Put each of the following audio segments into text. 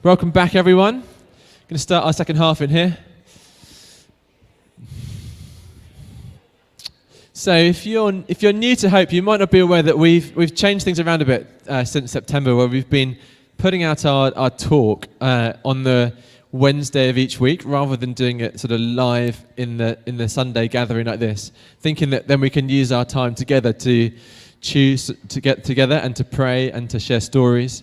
Welcome back, everyone. Going to start our second half in here. So, if you're new to Hope, you might not be aware that we've changed things around a bit since September, where we've been putting out our talk on the Wednesday of each week, rather than doing it sort of live in the Sunday gathering like this. Thinking that then we can use our time together to choose to get together and to pray and to share stories.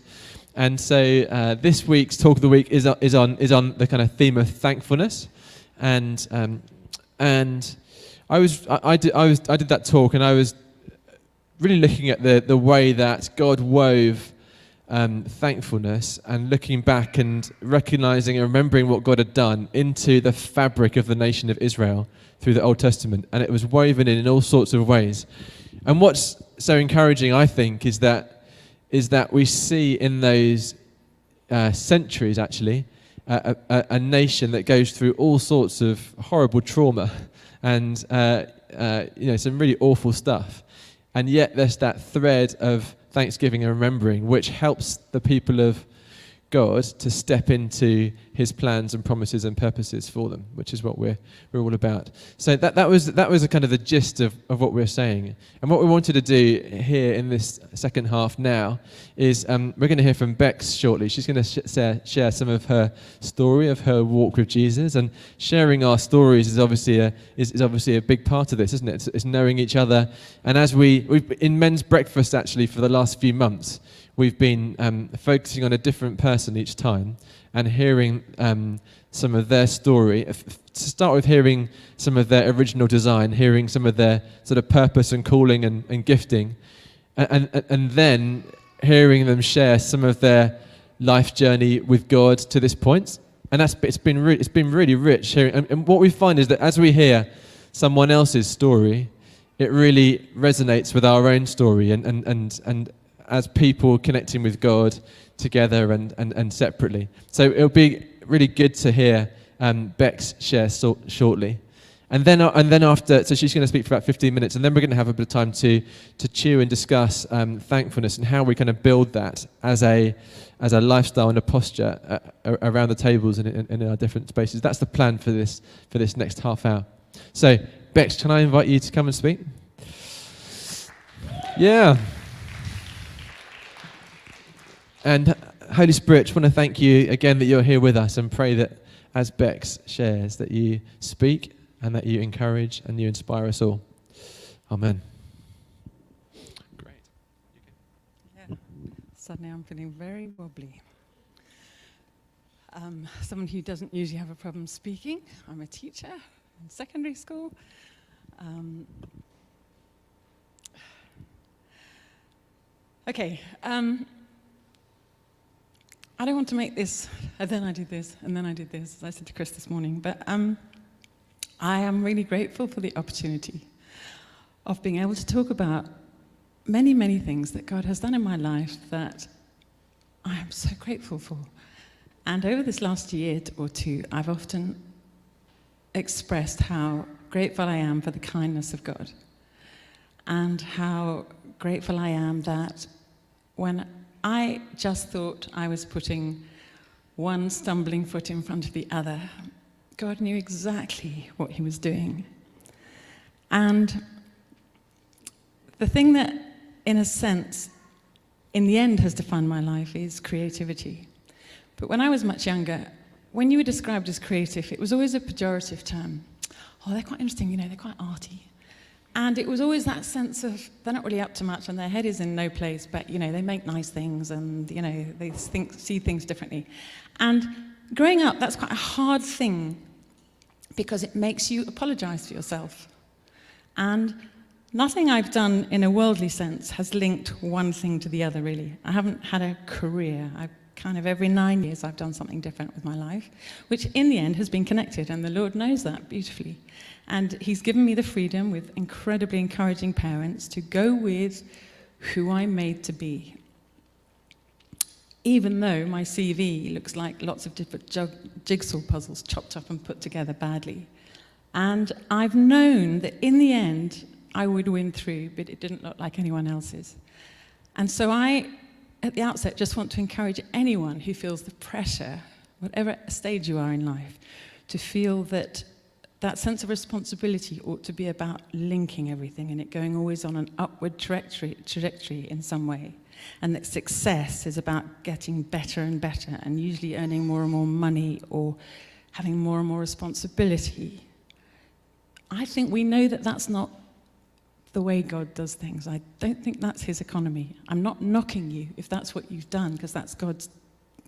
And so this week's talk of the week is on the kind of theme of thankfulness, and I did that talk, and I was really looking at the way that God wove thankfulness, and looking back and recognizing and remembering what God had done into the fabric of the nation of Israel through the Old Testament, and it was woven in all sorts of ways. And what's so encouraging, I think, is that we see in those centuries, actually, a nation that goes through all sorts of horrible trauma and some really awful stuff. And yet there's that thread of thanksgiving and remembering, which helps the people of God to step into his plans and promises and purposes for them, which is what we're all about. So that was a kind of the gist of what we're saying. And what we wanted to do here in this second half now is we're going to hear from Bex shortly. She's going to share some of her story of her walk with Jesus, and sharing our stories is obviously a big part of this, isn't it? It's knowing each other. And as we've in men's breakfast, actually, for the last few months, we've been focusing on a different person each time and hearing some of their story. To start with, hearing some of their original design, hearing some of their sort of purpose and calling and gifting, and then hearing them share some of their life journey with God to this point. And it's been really rich hearing. And what we find is that as we hear someone else's story, it really resonates with our own story, and as people connecting with God together and separately. So it'll be really good to hear Bex share shortly. And then after, so she's going to speak for about 15 minutes, and then we're going to have a bit of time to chew and discuss thankfulness and how we kind of build that as a lifestyle and a posture around the tables and in our different spaces. That's the plan for this next half hour. So, Bex, can I invite you to come and speak? Yeah. And Holy Spirit, just want to thank you again that you're here with us, and pray that as Bex shares, that you speak and that you encourage and you inspire us all. Amen. Great. Yeah. Suddenly I'm feeling very wobbly. Someone who doesn't usually have a problem speaking. I'm a teacher in secondary school. Okay. I don't want to make this, and then I did this, and then I did this, as I said to Chris this morning, but I am really grateful for the opportunity of being able to talk about many, many things that God has done in my life that I am so grateful for. And over this last year or two, I've often expressed how grateful I am for the kindness of God, and how grateful I am that when I just thought I was putting one stumbling foot in front of the other, God knew exactly what he was doing. And the thing that, in a sense, in the end has defined my life is creativity. But when I was much younger, when you were described as creative, it was always a pejorative term. Oh, they're quite interesting, they're quite arty. And it was always that sense of, they're not really up to much and their head is in no place, but, they make nice things and, they see things differently. And growing up, that's quite a hard thing because it makes you apologize for yourself. And nothing I've done in a worldly sense has linked one thing to the other, really. I haven't had a career. Every 9 years I've done something different with my life, which in the end has been connected, and the Lord knows that beautifully. And he's given me the freedom with incredibly encouraging parents to go with who I'm made to be. Even though my CV looks like lots of different jigsaw puzzles chopped up and put together badly. And I've known that in the end I would win through, but it didn't look like anyone else's. And so I at the outset, just want to encourage anyone who feels the pressure, whatever stage you are in life, to feel that that sense of responsibility ought to be about linking everything and it going always on an upward trajectory in some way. And that success is about getting better and better and usually earning more and more money or having more and more responsibility. I think we know that that's not the way God does things. I don't think that's his economy. I'm not knocking you if that's what you've done, because that's God's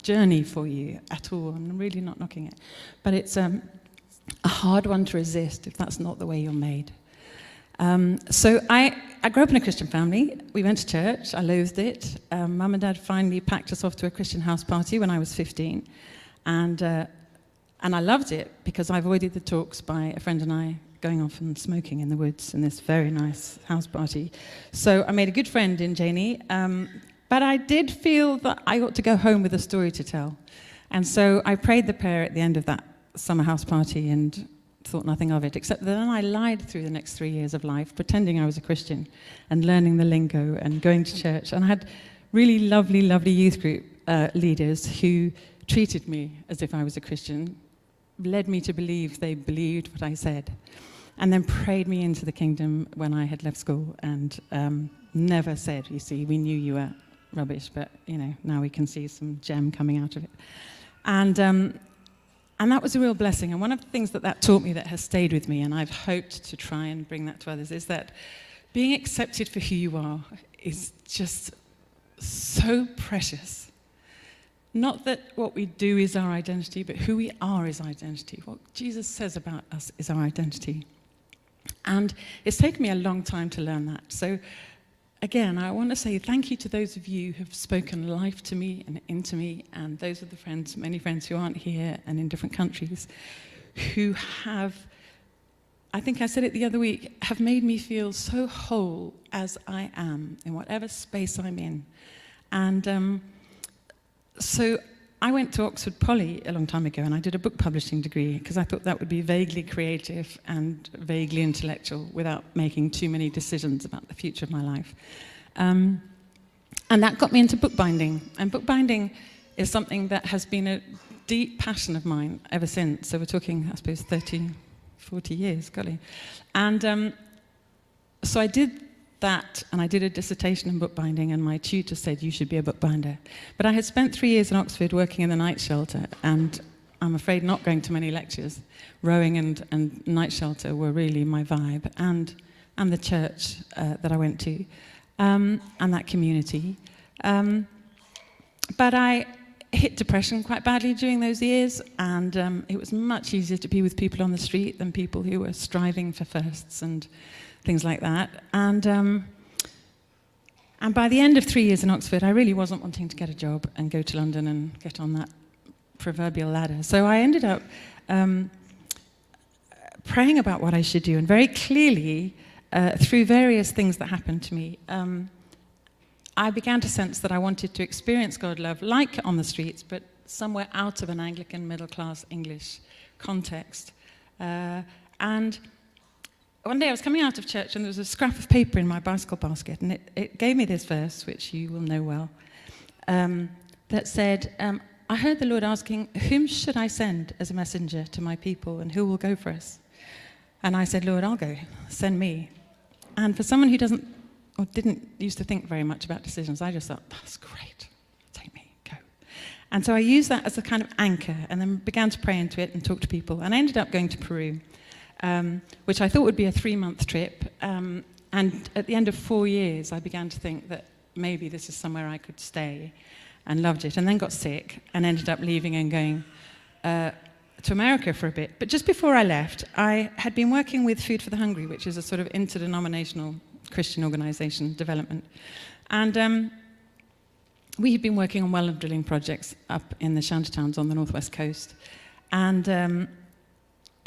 journey for you at all. I'm really not knocking it. But it's a hard one to resist if that's not the way you're made. So I grew up in a Christian family. We went to church. I loathed it. Mum and Dad finally packed us off to a Christian house party when I was 15. And I loved it because I avoided the talks by a friend and I going off and smoking in the woods in this very nice house party. So I made a good friend in Janie, but I did feel that I ought to go home with a story to tell. And so I prayed the prayer at the end of that summer house party and thought nothing of it, except that then I lied through the next 3 years of life, pretending I was a Christian and learning the lingo and going to church. And I had really lovely, lovely youth group leaders who treated me as if I was a Christian, led me to believe they believed what I said, and then prayed me into the kingdom when I had left school and never said, you see, we knew you were rubbish, but, you know, now we can see some gem coming out of it. And that was a real blessing. And one of the things that taught me that has stayed with me, and I've hoped to try and bring that to others, is that being accepted for who you are is just so precious. Not that what we do is our identity, but who we are is our identity. What Jesus says about us is our identity. And it's taken me a long time to learn that. So again, I want to say thank you to those of you who have spoken life to me and into me, and those are the friends, many friends who aren't here and in different countries, who have, I think I said it the other week, have made me feel so whole as I am in whatever space I'm in. And so I went to Oxford Poly a long time ago and I did a book publishing degree because I thought that would be vaguely creative and vaguely intellectual without making too many decisions about the future of my life. And that got me into bookbinding. And bookbinding is something that has been a deep passion of mine ever since. So we're talking, I suppose, 30, 40 years, golly. And so I did that, and I did a dissertation in bookbinding, and my tutor said, you should be a bookbinder. But I had spent 3 years in Oxford working in the night shelter, and I'm afraid not going to many lectures. Rowing and night shelter were really my vibe, and the church that I went to, and that community. But I hit depression quite badly during those years, and it was much easier to be with people on the street than people who were striving for firsts and things like that. And by the end of 3 years in Oxford, I really wasn't wanting to get a job and go to London and get on that proverbial ladder. So I ended up praying about what I should do, and very clearly, through various things that happened to me, I began to sense that I wanted to experience God love, like on the streets, but somewhere out of an Anglican middle-class English context. And one day I was coming out of church and there was a scrap of paper in my bicycle basket, and it gave me this verse, which you will know well, that said, I heard the Lord asking, whom should I send as a messenger to my people, and who will go for us? And I said, Lord, I'll go, send me. And for someone who doesn't, or didn't used to think very much about decisions, I just thought, that's great, take me, go. And so I used that as a kind of anchor, and then began to pray into it and talk to people, and I ended up going to Peru. Which I thought would be a 3-month trip. And at the end of 4 years, I began to think that maybe this is somewhere I could stay, and loved it. And then got sick and ended up leaving and going to America for a bit. But just before I left, I had been working with Food for the Hungry, which is a sort of interdenominational Christian organization development. And we had been working on well drilling projects up in the shantytowns on the northwest coast.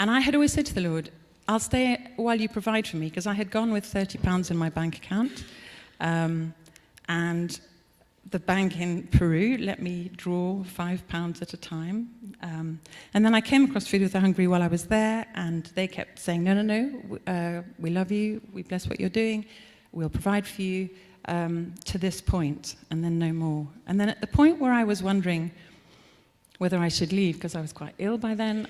And I had always said to the Lord, I'll stay while you provide for me, because I had gone with £30 in my bank account. And the bank in Peru let me draw £5 at a time. And then I came across Food with the Hungry while I was there, and they kept saying, no, we love you, we bless what you're doing, we'll provide for you. to this point, and then no more. And then at the point where I was wondering whether I should leave, because I was quite ill by then,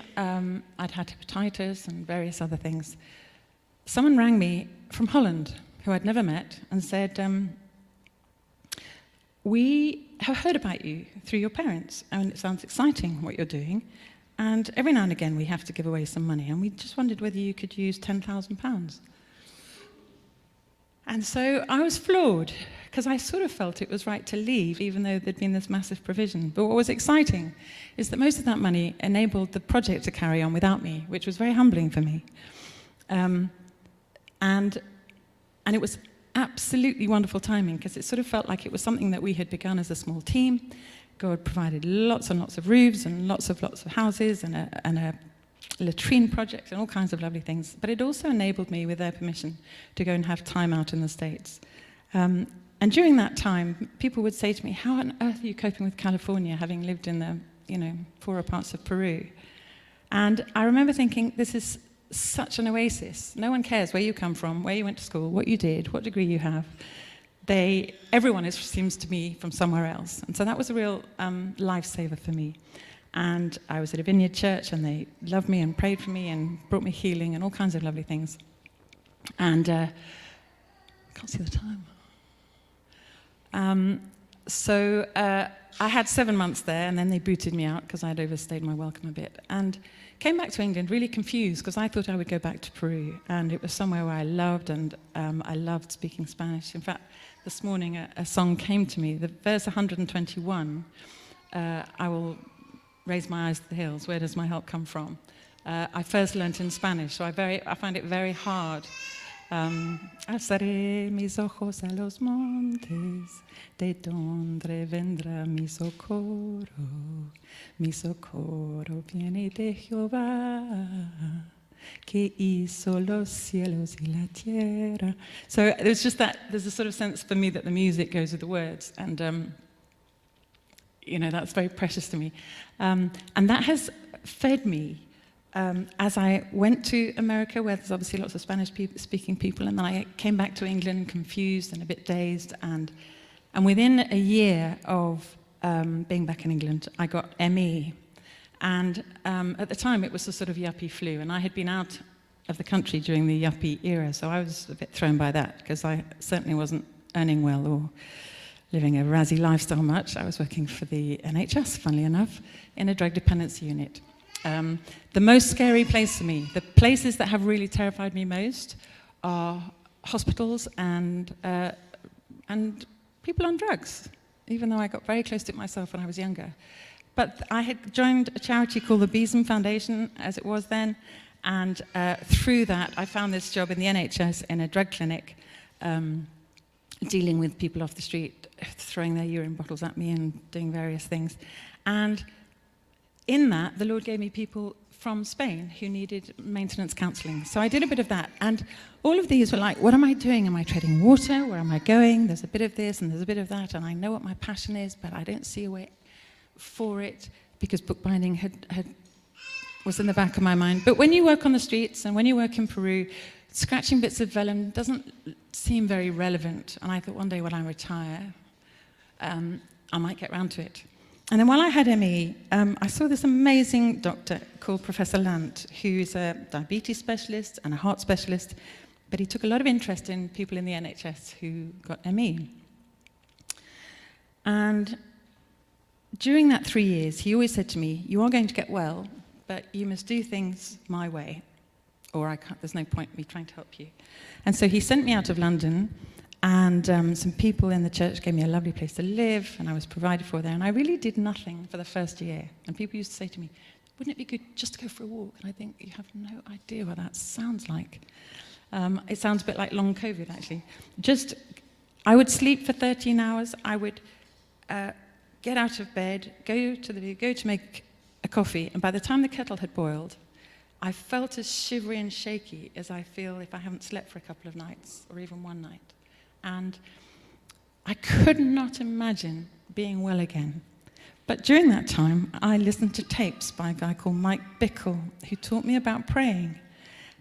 I'd had hepatitis and various other things, someone rang me from Holland, who I'd never met, and said, we have heard about you through your parents, and it sounds exciting what you're doing, and every now and again we have to give away some money, and we just wondered whether you could use £10,000. And so I was floored, because I sort of felt it was right to leave, even though there'd been this massive provision. But what was exciting is that most of that money enabled the project to carry on without me, which was very humbling for me. And it was absolutely wonderful timing, because it sort of felt like it was something that we had begun as a small team. God provided lots and lots of roofs and lots of houses and a latrine project and all kinds of lovely things. But it also enabled me, with their permission, to go and have time out in the States. And during that time, people would say to me, how on earth are you coping with California, having lived in the, poorer parts of Peru? And I remember thinking, this is such an oasis. No one cares where you come from, where you went to school, what you did, what degree you have. Everyone seems to be from somewhere else. And so that was a real lifesaver for me. And I was at a vineyard church, and they loved me and prayed for me and brought me healing and all kinds of lovely things. And I can't see the time. So I had 7 months there, and then they booted me out because I'd overstayed my welcome a bit. And came back to England really confused, because I thought I would go back to Peru. And it was somewhere where I loved, and I loved speaking Spanish. In fact, this morning a song came to me, the verse 121, I will raise my eyes to the hills, where does my help come from? I first learnt in Spanish, so I find it very hard. Alzaré mis ojos a los montes, de donde vendrá mi socorro viene de Jehová, que hizo los cielos y la tierra. So there's just that, there's a sort of sense for me that the music goes with the words, and that's very precious to me. And that has fed me as I went to America, where there's obviously lots of Spanish-speaking people, and then I came back to England confused and a bit dazed, and within a year of being back in England, I got ME. And at the time, it was a sort of yuppie flu, and I had been out of the country during the yuppie era, so I was a bit thrown by that, because I certainly wasn't earning well or living a razzy lifestyle much. I was working for the NHS, funnily enough, in a drug dependency unit. The most scary place for me, the places that have really terrified me most, are hospitals and people on drugs, even though I got very close to it myself when I was younger. But I had joined a charity called the Besom Foundation, as it was then, and through that I found this job in the NHS in a drug clinic, dealing with people off the street, throwing their urine bottles at me and doing various things. And in that, the Lord gave me people from Spain who needed maintenance counselling. So I did a bit of that. And all of these were like, what am I doing? Am I treading water? Where am I going? There's a bit of this and there's a bit of that. And I know what my passion is, but I don't see a way for it, because bookbinding was in the back of my mind. But when you work on the streets and when you work in Peru, scratching bits of vellum doesn't seem very relevant. And I thought one day when I retire, I might get round to it. And then while I had ME, I saw this amazing doctor called Professor Lant, who's a diabetes specialist and a heart specialist, but he took a lot of interest in people in the NHS who got ME. And during that 3 years, he always said to me, you are going to get well, but you must do things my way, or there's no point in me trying to help you. And so he sent me out of London, and some people in the church gave me a lovely place to live, and I was provided for there. And I really did nothing for the first year. And people used to say to me, wouldn't it be good just to go for a walk? And I think, you have no idea what that sounds like. It sounds a bit like long COVID, actually. I would sleep for 13 hours. I would get out of bed, go to make a coffee, and by the time the kettle had boiled, I felt as shivery and shaky as I feel if I haven't slept for a couple of nights, or even one night. And I could not imagine being well again. But during that time, I listened to tapes by a guy called Mike Bickle, who taught me about praying.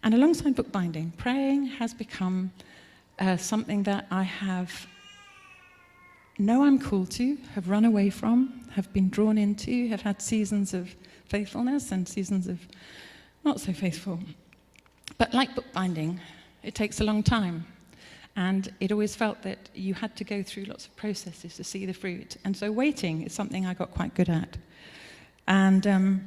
And alongside bookbinding, praying has become something that I have know I'm called to, have run away from, have been drawn into, have had seasons of faithfulness and seasons of not so faithful. But like bookbinding, it takes a long time. And it always felt that you had to go through lots of processes to see the fruit. And so waiting is something I got quite good at. And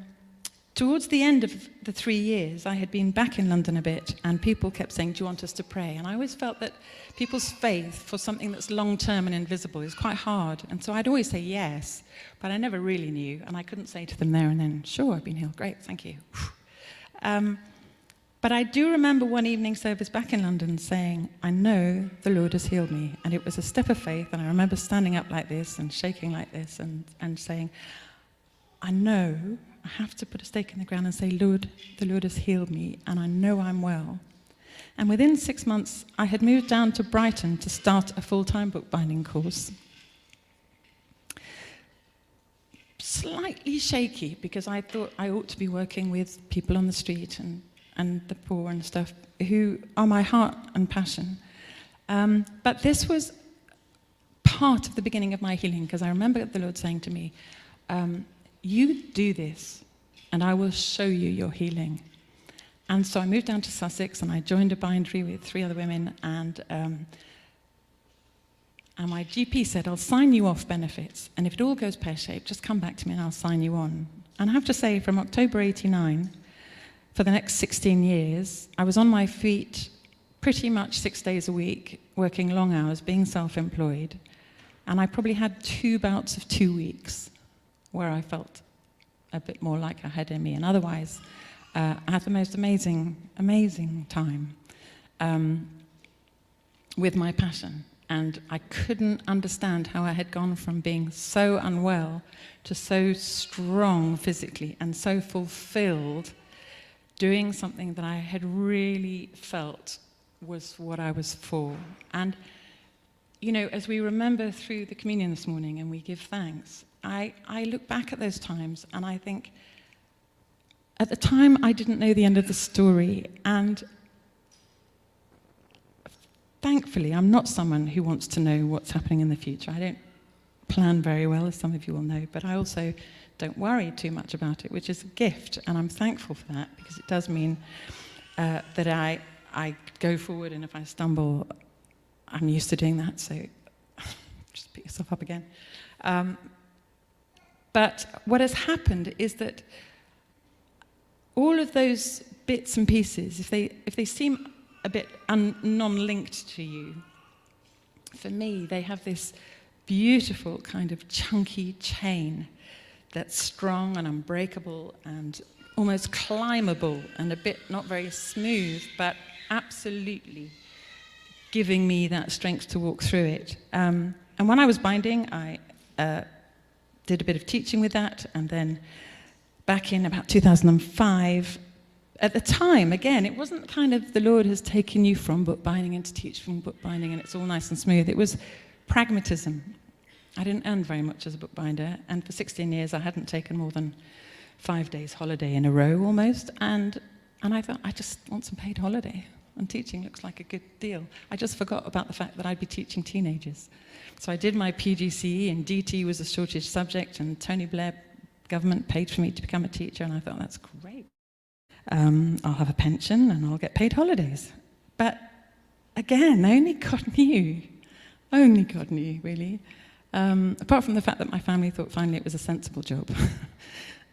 towards the end of the 3 years, I had been back in London a bit, and people kept saying, do you want us to pray? And I always felt that people's faith for something that's long-term and invisible is quite hard. And so I'd always say yes, but I never really knew. And I couldn't say to them there and then, sure, I've been healed, great, thank you. But I do remember one evening service back in London saying, I know the Lord has healed me. And it was a step of faith, and I remember standing up like this and shaking like this and saying, I know I have to put a stake in the ground and say, Lord, the Lord has healed me, and I know I'm well. And within 6 months, I had moved down to Brighton to start a full-time bookbinding course. Slightly shaky, because I thought I ought to be working with people on the street and the poor and stuff, who are my heart and passion. But this was part of the beginning of my healing, because I remember the Lord saying to me, you do this, and I will show you your healing. And so I moved down to Sussex, and I joined a bindery with 3 other women, and my GP said, I'll sign you off benefits, and if it all goes pear-shaped, just come back to me and I'll sign you on. And I have to say, from October 89, for the next 16 years, I was on my feet pretty much 6 days a week, working long hours, being self-employed, and I probably had 2 bouts of 2 weeks where I felt a bit more like I had in me. And otherwise, I had the most amazing, amazing time with my passion. And I couldn't understand how I had gone from being so unwell to so strong physically and so fulfilled, doing something that I had really felt was what I was for. And, you know, as we remember through the communion this morning and we give thanks, I look back at those times and I think, at the time I didn't know the end of the story, and thankfully I'm not someone who wants to know what's happening in the future. I don't plan very well, as some of you will know, but I also don't worry too much about it, which is a gift, and I'm thankful for that, because it does mean that I go forward, and if I stumble, I'm used to doing that, so just pick yourself up again. But what has happened is that all of those bits and pieces, if they seem a bit non-linked to you, for me, they have this beautiful kind of chunky chain that's strong and unbreakable and almost climbable and a bit not very smooth, but absolutely giving me that strength to walk through it. And when I was binding, I did a bit of teaching with that, and then back in about 2005, at the time, again, it wasn't kind of the Lord has taken you from bookbinding into teaching from bookbinding and it's all nice and smooth. It was pragmatism. I didn't earn very much as a bookbinder, and for 16 years I hadn't taken more than 5 days holiday in a row almost, and I thought, I just want some paid holiday, and teaching looks like a good deal. I just forgot about the fact that I'd be teaching teenagers. So I did my PGCE, and DT was a shortage subject, and Tony Blair government paid for me to become a teacher, and I thought, that's great. I'll have a pension and I'll get paid holidays. But again, only God knew, really. Apart from the fact that my family thought finally it was a sensible job,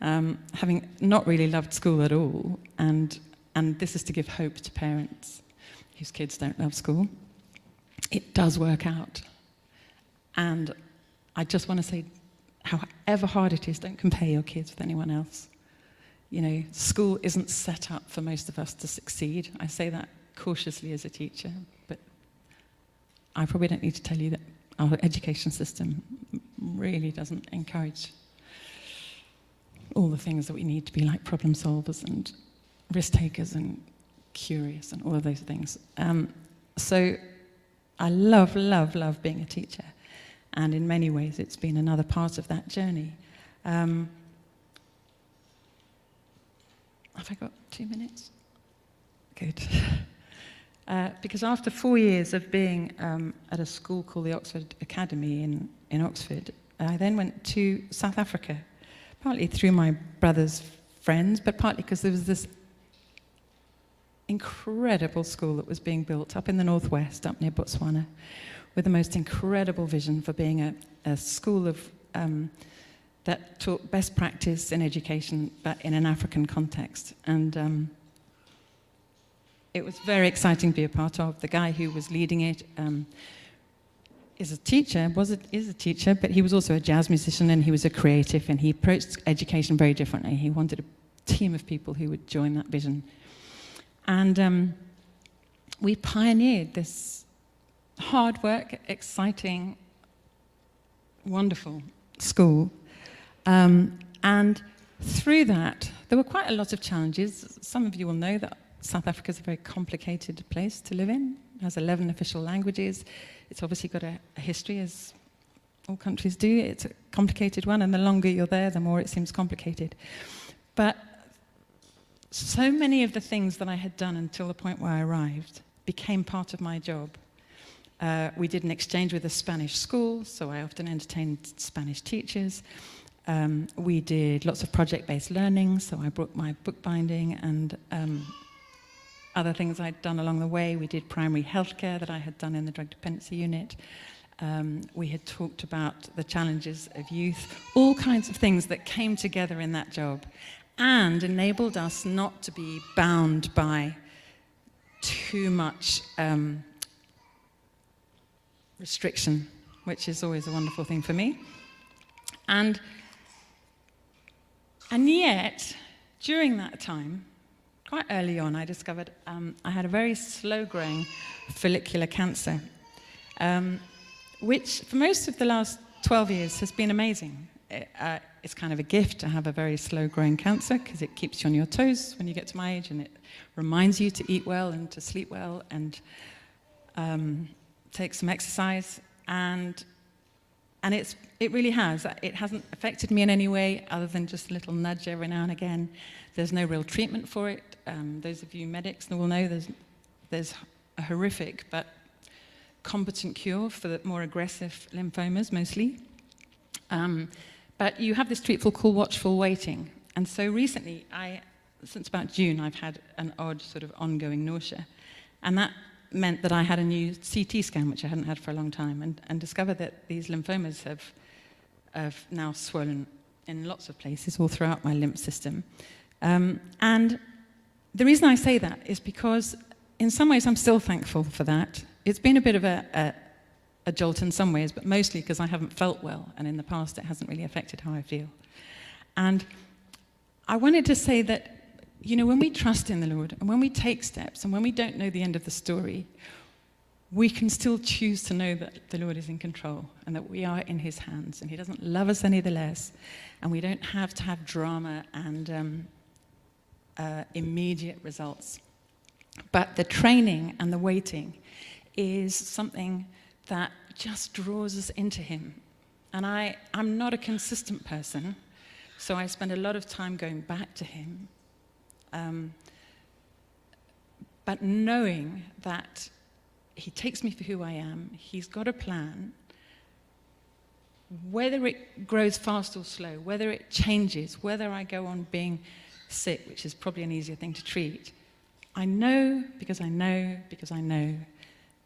having not really loved school at all, and this is to give hope to parents whose kids don't love school. It does work out. And I just want to say, however hard it is, don't compare your kids with anyone else. You know, school isn't set up for most of us to succeed. I say that cautiously as a teacher, but I probably don't need to tell you that our education system really doesn't encourage all the things that we need to be like problem solvers and risk takers and curious and all of those things. So I love, love, love being a teacher. And in many ways, it's been another part of that journey. Have I got 2 minutes? Good. Because after 4 years of being at a school called the Oxford Academy in Oxford, I then went to South Africa, partly through my brother's friends, but partly because there was this incredible school that was being built up in the northwest, up near Botswana, with the most incredible vision for being a school of that taught best practice in education, but in an African context. And it was very exciting to be a part of. The guy who was leading it is a teacher, is a teacher, but he was also a jazz musician, and he was a creative, and he approached education very differently. He wanted a team of people who would join that vision. And we pioneered this hard work, exciting, wonderful school. And through that, there were quite a lot of challenges. Some of you will know that South Africa is a very complicated place to live in. It has 11 official languages. It's obviously got a history, as all countries do. It's a complicated one, and the longer you're there, the more it seems complicated. But so many of the things that I had done until the point where I arrived became part of my job. We did an exchange with a Spanish school, so I often entertained Spanish teachers. We did lots of project-based learning, so I brought my bookbinding and other things I'd done along the way. We did primary healthcare that I had done in the drug dependency unit. We had talked about the challenges of youth, all kinds of things that came together in that job and enabled us not to be bound by too much restriction, which is always a wonderful thing for me. And yet, during that time, quite early on, I discovered I had a very slow-growing follicular cancer, which for most of the last 12 years has been amazing. It's kind of a gift to have a very slow-growing cancer because it keeps you on your toes when you get to my age, and it reminds you to eat well and to sleep well and take some exercise. And it really has. It hasn't affected me in any way other than just a little nudge every now and again. There's no real treatment for it. Those of you medics will know there's a horrific but competent cure for the more aggressive lymphomas mostly. But you have this treatment called watchful waiting. And so recently, since about June, I've had an odd sort of ongoing nausea. And that meant that I had a new CT scan, which I hadn't had for a long time, and discovered that these lymphomas have now swollen in lots of places all throughout my lymph system. And the reason I say that is because in some ways I'm still thankful for that. It's been a bit of a jolt in some ways, but mostly because I haven't felt well, and in the past it hasn't really affected how I feel. And I wanted to say that, you know, when we trust in the Lord, and when we take steps, and when we don't know the end of the story, we can still choose to know that the Lord is in control, and that we are in his hands, and he doesn't love us any the less, and we don't have to have drama and immediate results. But the training and the waiting is something that just draws us into him. And I'm not a consistent person, so I spend a lot of time going back to him. But knowing that he takes me for who I am, he's got a plan, whether it grows fast or slow, whether it changes, whether I go on being sick, which is probably an easier thing to treat, I know, because I know, because I know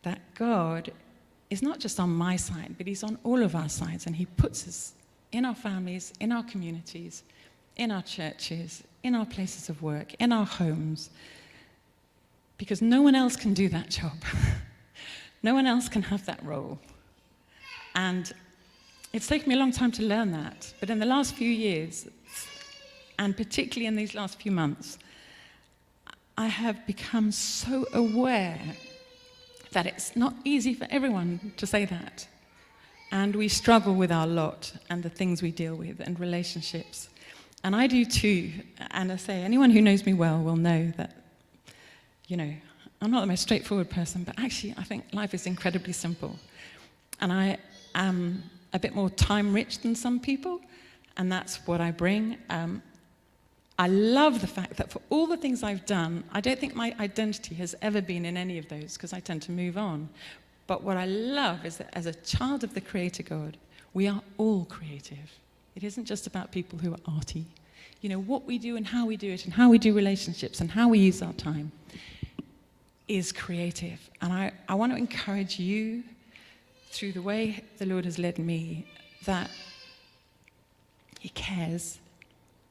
that God is not just on my side, but he's on all of our sides, and he puts us in our families, in our communities, in our churches, in our places of work, in our homes, because no one else can do that job. No one else can have that role. And it's taken me a long time to learn that, but in the last few years, and particularly in these last few months, I have become so aware that it's not easy for everyone to say that. And we struggle with our lot and the things we deal with and relationships. And I do too. And I say, anyone who knows me well will know that, you know, I'm not the most straightforward person, but actually I think life is incredibly simple. And I am a bit more time-rich than some people, and that's what I bring. I love the fact that for all the things I've done, I don't think my identity has ever been in any of those, because I tend to move on. But what I love is that as a child of the Creator God, We are all creative. It isn't just about people who are arty. You know, what we do and how we do it and how we do relationships and how we use our time is creative. And I want to encourage you through the way the Lord has led me that He cares,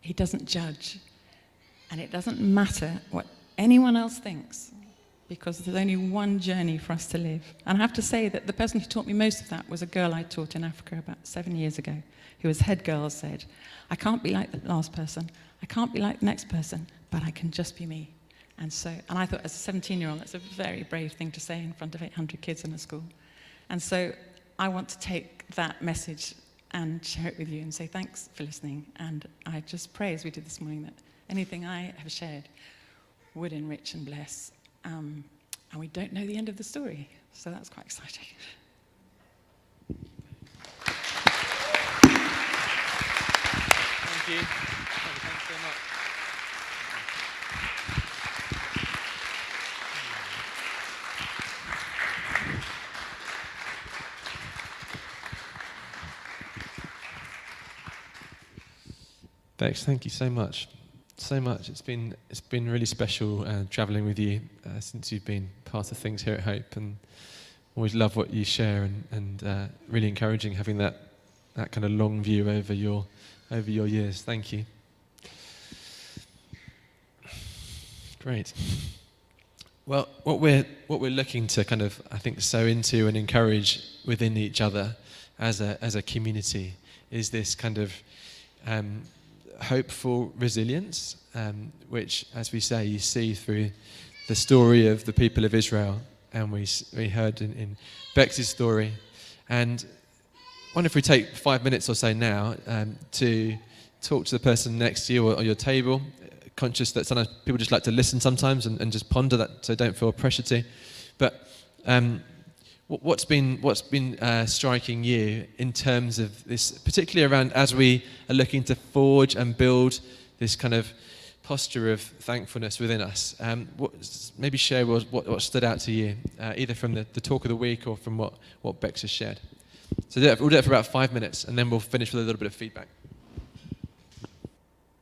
He doesn't judge, and it doesn't matter what anyone else thinks, because there's only one journey for us to live. And I have to say that the person who taught me most of that was a girl I taught in Africa about 7 years ago, who as head girl said, I can't be like the last person, I can't be like the next person, but I can just be me. And I thought as a 17-year-old, that's a very brave thing to say in front of 800 kids in a school. And so I want to take that message and share it with you and say thanks for listening. And I just pray, as we did this morning, that anything I have shared would enrich and bless. And we don't know the end of the story, so that's quite exciting. Thank you. Thanks so much. Bex, thank you so much. So much. It's been really special travelling with you since you've been part of things here at Hope, and always love what you share, and really encouraging having that kind of long view over your years. Thank you. Great. Well, what we're looking to kind of, I think, sow into and encourage within each other as a community is this kind of hopeful resilience, which, as we say, you see through the story of the people of Israel, and we heard in Bex's story. And I wonder if we take 5 minutes or so now to talk to the person next to you or your table, conscious that sometimes people just like to listen sometimes and just ponder that, so don't feel pressure to. But what's been striking you in terms of this, particularly around as we are looking to forge and build this kind of posture of thankfulness within us? Maybe share what stood out to you, either from the talk of the week or from what Bex has shared. So we'll do it for about 5 minutes, and then we'll finish with a little bit of feedback.